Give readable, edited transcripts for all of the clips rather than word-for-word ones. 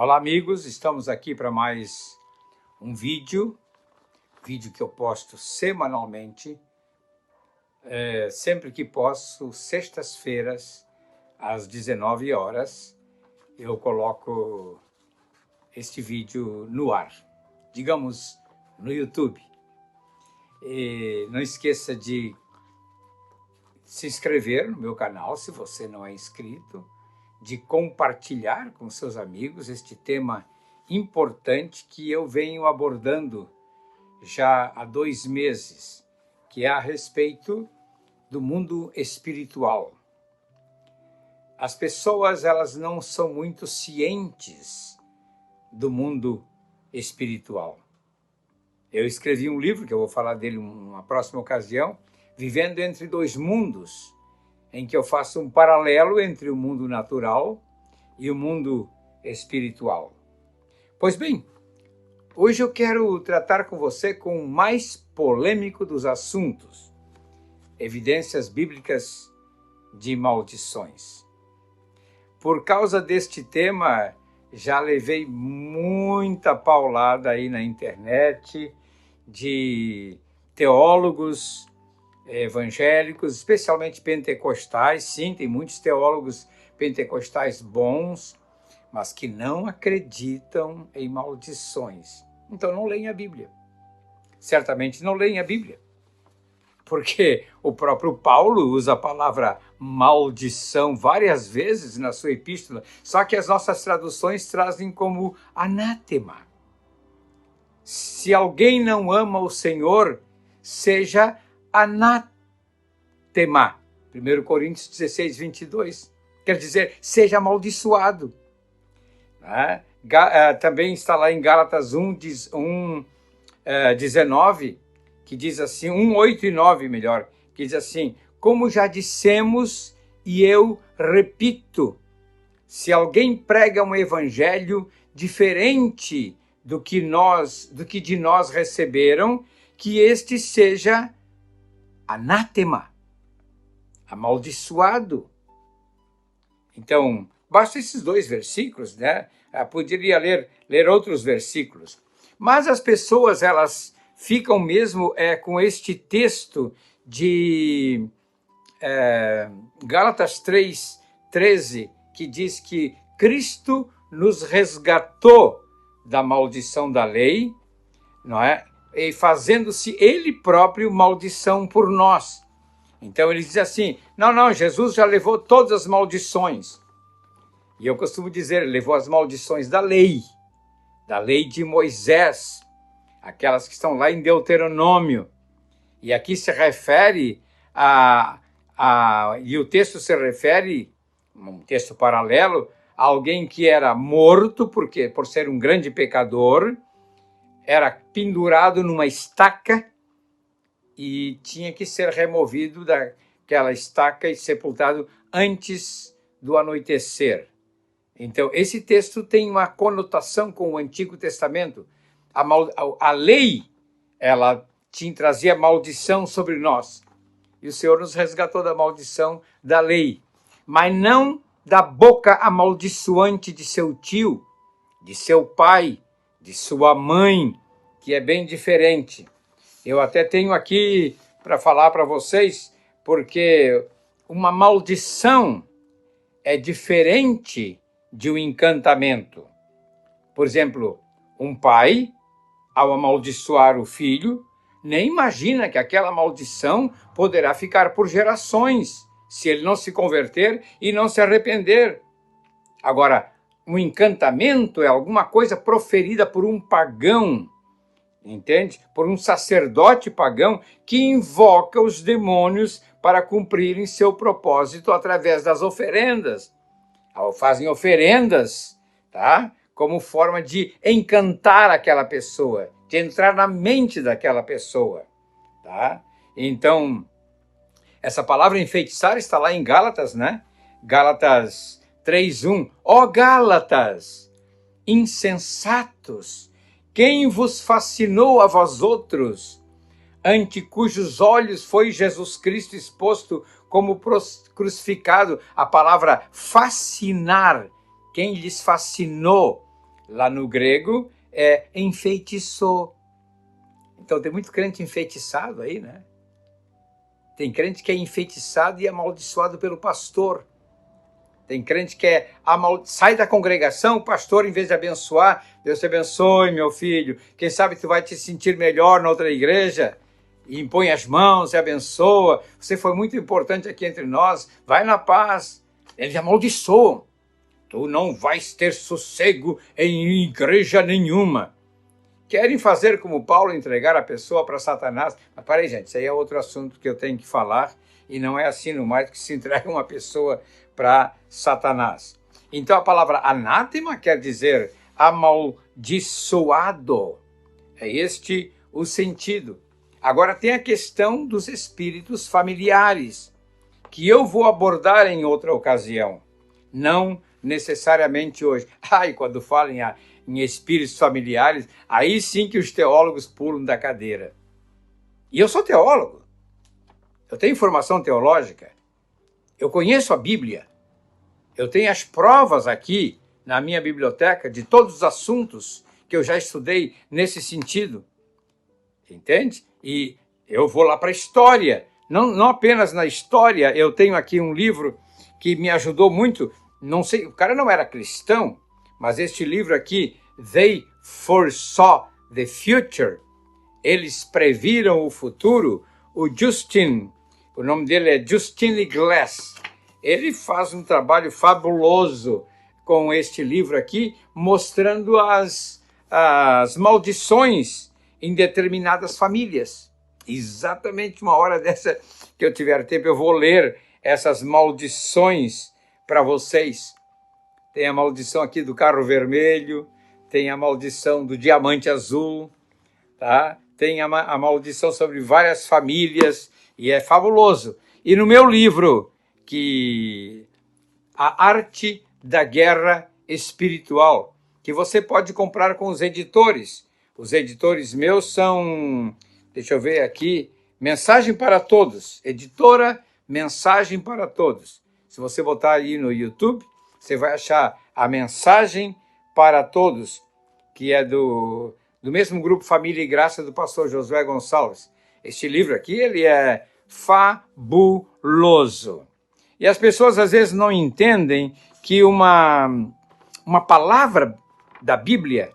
Olá amigos, estamos aqui para mais um vídeo que eu posto semanalmente, sempre que posso, sextas-feiras, às 19 horas, eu coloco este vídeo no ar, digamos, no YouTube. E não esqueça de se inscrever no meu canal, se você não é inscrito, de compartilhar com seus amigos este tema importante que eu venho abordando já há 2 meses, que é a respeito do mundo espiritual. As pessoas, elas não são muito cientes do mundo espiritual. Eu escrevi um livro, que eu vou falar dele numa próxima ocasião, Vivendo entre Dois Mundos, em que eu faço um paralelo entre o mundo natural e o mundo espiritual. Pois bem, hoje eu quero tratar com você com o mais polêmico dos assuntos, evidências bíblicas de maldições. Por causa deste tema, já levei muita paulada aí na internet de teólogos evangélicos, especialmente pentecostais. Sim, tem muitos teólogos pentecostais bons, mas que não acreditam em maldições. Então não leem a Bíblia. Certamente não leem a Bíblia. Porque o próprio Paulo usa a palavra maldição várias vezes na sua epístola, só que as nossas traduções trazem como anátema. Se alguém não ama o Senhor, seja anátema. 1 Coríntios 16, 22. Quer dizer, seja amaldiçoado. Também está lá em Gálatas 19, que diz assim, 1, 8 e 9, melhor, que diz assim: como já dissemos e eu repito, se alguém prega um evangelho diferente do que de nós receberam, que este seja anátema, amaldiçoado. Então, basta esses 2 versículos, né? Poderia ler outros versículos. Mas as pessoas, elas ficam mesmo com este texto de Gálatas 3:13, que diz que Cristo nos resgatou da maldição da lei, não é? E fazendo-se ele próprio maldição por nós. Então ele diz assim, não, Jesus já levou todas as maldições. E eu costumo dizer, ele levou as maldições da lei de Moisés, aquelas que estão lá em Deuteronômio. E aqui se refere e o texto se refere, um texto paralelo, a alguém que era morto, por ser um grande pecador, era pendurado numa estaca e tinha que ser removido daquela estaca e sepultado antes do anoitecer. Então, esse texto tem uma conotação com o Antigo Testamento. A lei, ela trazia maldição sobre nós. E o Senhor nos resgatou da maldição da lei. Mas não da boca amaldiçoante de seu tio, de seu pai, de sua mãe, que é bem diferente. Eu até tenho aqui para falar para vocês, porque uma maldição é diferente de um encantamento. Por exemplo, um pai, ao amaldiçoar o filho, nem imagina que aquela maldição poderá ficar por gerações, se ele não se converter e não se arrepender. Agora, um encantamento é alguma coisa proferida por um pagão, entende? Por um sacerdote pagão que invoca os demônios para cumprirem seu propósito através das oferendas. Fazem oferendas, tá? Como forma de encantar aquela pessoa, de entrar na mente daquela pessoa, tá? Então, essa palavra enfeitiçar está lá em Gálatas, né? Gálatas 3:1. Ó Gálatas, insensatos, quem vos fascinou a vós outros, ante cujos olhos foi Jesus Cristo exposto como crucificado? A palavra fascinar, quem lhes fascinou? lá no grego, é enfeitiçou. Então tem muito crente enfeitiçado aí, né? Tem crente que é enfeitiçado e amaldiçoado pelo pastor. Tem crente que sai da congregação, o pastor, em vez de abençoar, Deus te abençoe, meu filho. Quem sabe tu vai te sentir melhor na outra igreja. E impõe as mãos e abençoa. Você foi muito importante aqui entre nós. Vai na paz. Eles amaldiçoam. Tu não vais ter sossego em igreja nenhuma. Querem fazer como Paulo, entregar a pessoa para Satanás. Mas peraí, gente, isso aí é outro assunto que eu tenho que falar. E não é assim no mais que se entrega uma pessoa para Satanás. Então a palavra anátema quer dizer amaldiçoado. É este o sentido. Agora tem a questão dos espíritos familiares, que eu vou abordar em outra ocasião. Não necessariamente hoje. E quando falam em espíritos familiares, aí sim que os teólogos pulam da cadeira. E eu sou teólogo. Eu tenho formação teológica. Eu conheço a Bíblia. Eu tenho as provas aqui na minha biblioteca de todos os assuntos que eu já estudei nesse sentido. Entende? E eu vou lá para a história. Não apenas na história, eu tenho aqui um livro que me ajudou muito. Não sei, o cara não era cristão, mas este livro aqui, They Foresaw the Future, eles previram o futuro. O nome dele é Justin Glass. Ele faz um trabalho fabuloso com este livro aqui, mostrando as maldições em determinadas famílias. Exatamente uma hora dessa que eu tiver tempo, eu vou ler essas maldições para vocês. Tem a maldição aqui do carro vermelho, tem a maldição do diamante azul, tá? Tem a maldição sobre várias famílias, e é fabuloso. E no meu livro, A Arte da Guerra Espiritual, que você pode comprar com os editores. Os editores meus são, deixa eu ver aqui, Mensagem para Todos, editora Mensagem para Todos. Se você botar aí no YouTube, você vai achar a Mensagem para Todos, que é do mesmo grupo Família e Graça do pastor Josué Gonçalves. Este livro aqui, ele é fabuloso. E as pessoas às vezes não entendem que uma palavra da Bíblia,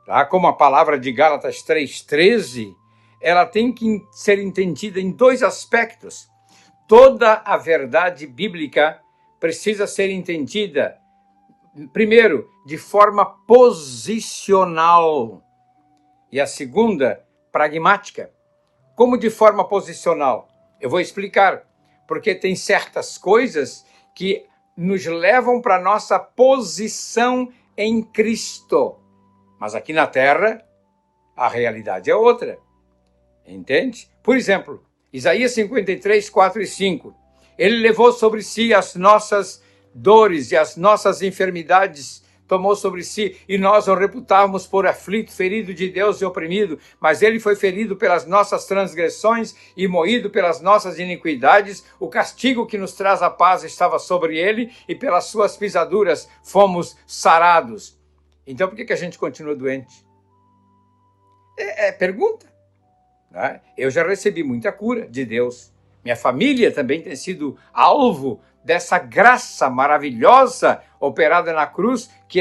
tá? Como a palavra de Gálatas 3,13, ela tem que ser entendida em dois aspectos. Toda a verdade bíblica precisa ser entendida, primeiro, de forma posicional, e a segunda, pragmática. Como de forma posicional? Eu vou explicar, porque tem certas coisas que nos levam para a nossa posição em Cristo. Mas aqui na Terra, a realidade é outra. Entende? Por exemplo, Isaías 53, 4 e 5. Ele levou sobre si as nossas dores e as nossas enfermidades, tomou sobre si, e nós o reputávamos por aflito, ferido de Deus e oprimido, mas ele foi ferido pelas nossas transgressões e moído pelas nossas iniquidades. O castigo que nos traz a paz estava sobre ele, e pelas suas pisaduras fomos sarados. Então por que a gente continua doente? Pergunta. Né? Eu já recebi muita cura de Deus. Minha família também tem sido alvo dessa graça maravilhosa operada na cruz, que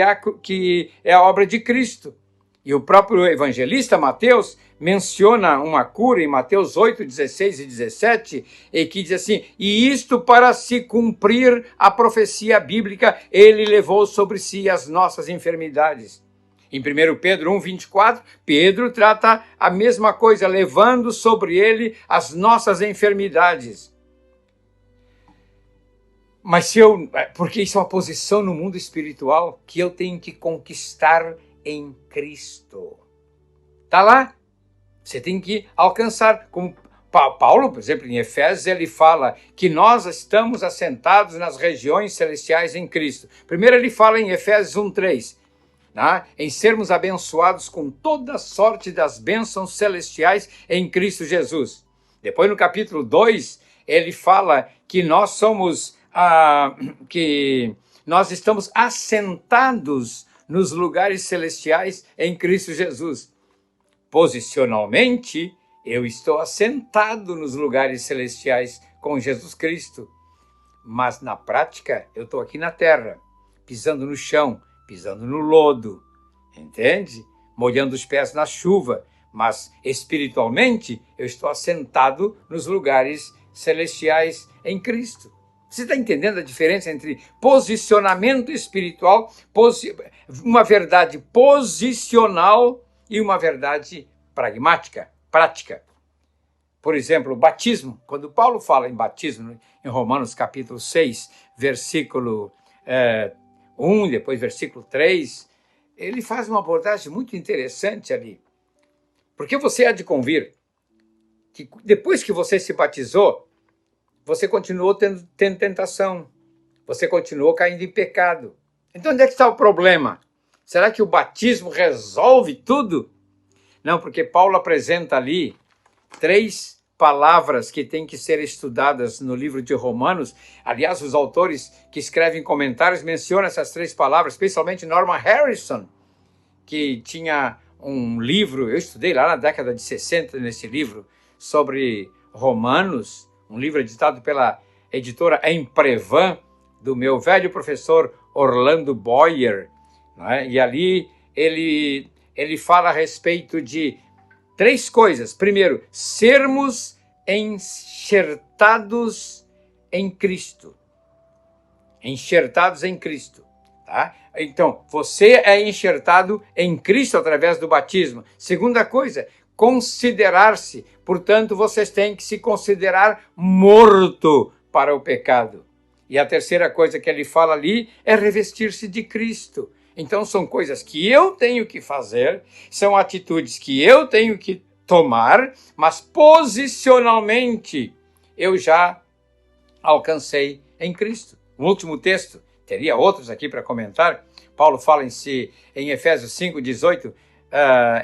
é a obra de Cristo. E o próprio evangelista Mateus menciona uma cura em Mateus 8, 16 e 17, e que diz assim: e isto para se cumprir a profecia bíblica, ele levou sobre si as nossas enfermidades. Em 1 Pedro 1, 24, Pedro trata a mesma coisa, levando sobre ele as nossas enfermidades. Mas porque isso é uma posição no mundo espiritual que eu tenho que conquistar em Cristo. Está lá. Você tem que alcançar. Como Paulo, por exemplo, em Efésios, ele fala que nós estamos assentados nas regiões celestiais em Cristo. Primeiro ele fala em Efésios 1, 3. Em sermos abençoados com toda sorte das bênçãos celestiais em Cristo Jesus. Depois, no capítulo 2, ele fala que nós estamos assentados nos lugares celestiais em Cristo Jesus. Posicionalmente, eu estou assentado nos lugares celestiais com Jesus Cristo. Mas na prática, eu estou aqui na terra, pisando no chão, pisando no lodo, entende? Molhando os pés na chuva. Mas espiritualmente, eu estou assentado nos lugares celestiais em Cristo. Você está entendendo a diferença entre posicionamento espiritual, uma verdade posicional e uma verdade pragmática, prática? Por exemplo, o batismo. Quando Paulo fala em batismo, em Romanos capítulo 6, versículo 1, depois versículo 3, ele faz uma abordagem muito interessante ali. Porque você há de convir que depois que você se batizou, você continuou tendo tentação, você continuou caindo em pecado. Então onde é que está o problema? Será que o batismo resolve tudo? Não, porque Paulo apresenta ali 3 palavras que têm que ser estudadas no livro de Romanos. Aliás, os autores que escrevem comentários mencionam essas 3 palavras, especialmente Norman Harrison, que tinha um livro, eu estudei lá na década de 60 nesse livro, sobre Romanos, um livro editado pela editora Emprevan, do meu velho professor Orlando Boyer, não é? E ali ele fala a respeito de 3 coisas. Primeiro, sermos enxertados em Cristo. Enxertados em Cristo. Tá? Então, você é enxertado em Cristo através do batismo. Segunda coisa, considerar-se. Portanto, vocês têm que se considerar morto para o pecado. E a terceira coisa que ele fala ali é revestir-se de Cristo. Então, são coisas que eu tenho que fazer, são atitudes que eu tenho que tomar, mas posicionalmente eu já alcancei em Cristo. Um último texto, teria outros aqui para comentar. Paulo fala em Efésios 5:18,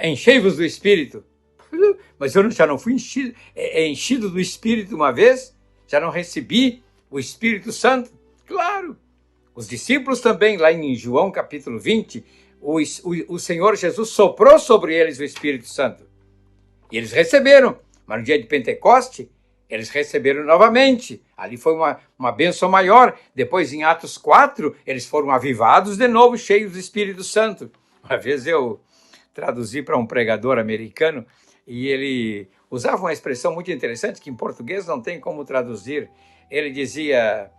enchei-vos do Espírito. Mas eu já não fui enchido do Espírito uma vez? Já não recebi o Espírito Santo? Claro! Os discípulos também, lá em João capítulo 20, o Senhor Jesus soprou sobre eles o Espírito Santo. E eles receberam, mas no dia de Pentecoste, eles receberam novamente. Ali foi uma bênção maior. Depois, em Atos 4, eles foram avivados de novo, cheios do Espírito Santo. Uma vez eu traduzi para um pregador americano e ele usava uma expressão muito interessante que em português não tem como traduzir. Ele dizia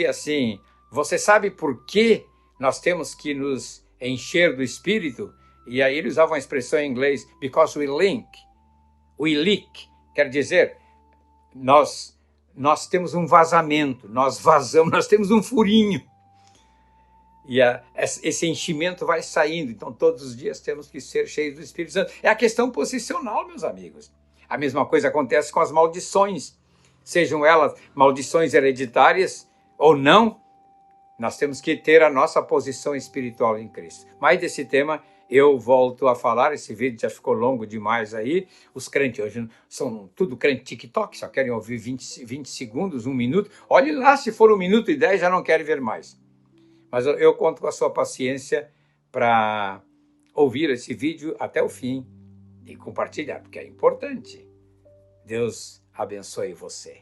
assim: você sabe por que nós temos que nos encher do Espírito? E aí ele usava uma expressão em inglês, because we leak. We leak, quer dizer, nós temos um vazamento, nós vazamos, nós temos um furinho. E esse enchimento vai saindo. Então, todos os dias temos que ser cheios do Espírito Santo. É a questão posicional, meus amigos. A mesma coisa acontece com as maldições. Sejam elas maldições hereditárias ou não, nós temos que ter a nossa posição espiritual em Cristo. Mas desse tema eu volto a falar. Esse vídeo já ficou longo demais aí. Os crentes hoje são tudo crente TikTok, só querem ouvir 20 segundos, 1 minuto. Olhe lá, se for 1 minuto e 10, já não querem ver mais. Mas eu conto com a sua paciência para ouvir esse vídeo até o fim e compartilhar, porque é importante. Deus abençoe você.